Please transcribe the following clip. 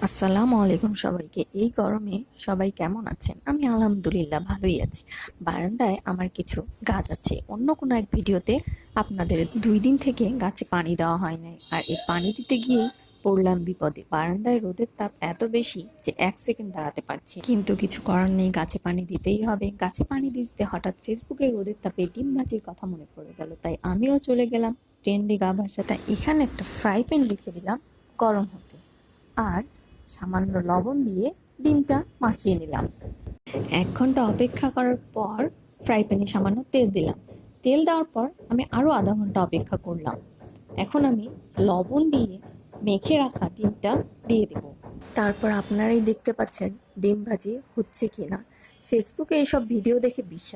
আসসালামু আলাইকুম সবাইকে। এই গরমে সবাই কেমন আছেন? আমি আলহামদুলিল্লাহ ভালোই আছি। বারান্দায় আমার কিছু গাছ আছে। অন্য কোনো এক ভিডিওতে আপনাদের 2 দিন থেকে গাছে পানি দেওয়া হয় নাই, আর এই পানি দিতে গিয়েই পড়লাম বিপদে। বারান্দায় রোদের তাপ এত বেশি যে 1 সেকেন্ড দাঁড়াতে পারছি না। কিন্তু কিছু করার নেই, গাছে পানি দিতেই হবে। গাছে পানি দিতে হঠাৎ ফেসবুকে রোদের তাপে ডিম ভাজির কথা মনে পড়ে গেল, তাই আমিও চলে গেলাম ট্রেন্ডি গা ভাষা। তাই এখানে একটা ফ্রাই প্যান রেখে দিলাম গরম হতে, আর সামান্য লবণ দিয়ে ডিমটা মাখিয়ে নিলাম। 1 ঘন্টা অপেক্ষা করার পর ফ্রাই প্যানে সামান্য তেল দিলাম। তেল দেওয়ার পর আমি আরও আধা ঘন্টা অপেক্ষা করলাম। এখন আমি লবণ দিয়ে মেখে রাখা ডিমটা দিয়ে দেব। তারপর আপনারাই দেখতে পাচ্ছেন ডিম ভাজি হচ্ছে কিনা। ফেসবুকে এইসব ভিডিও দেখে বিশ্বাস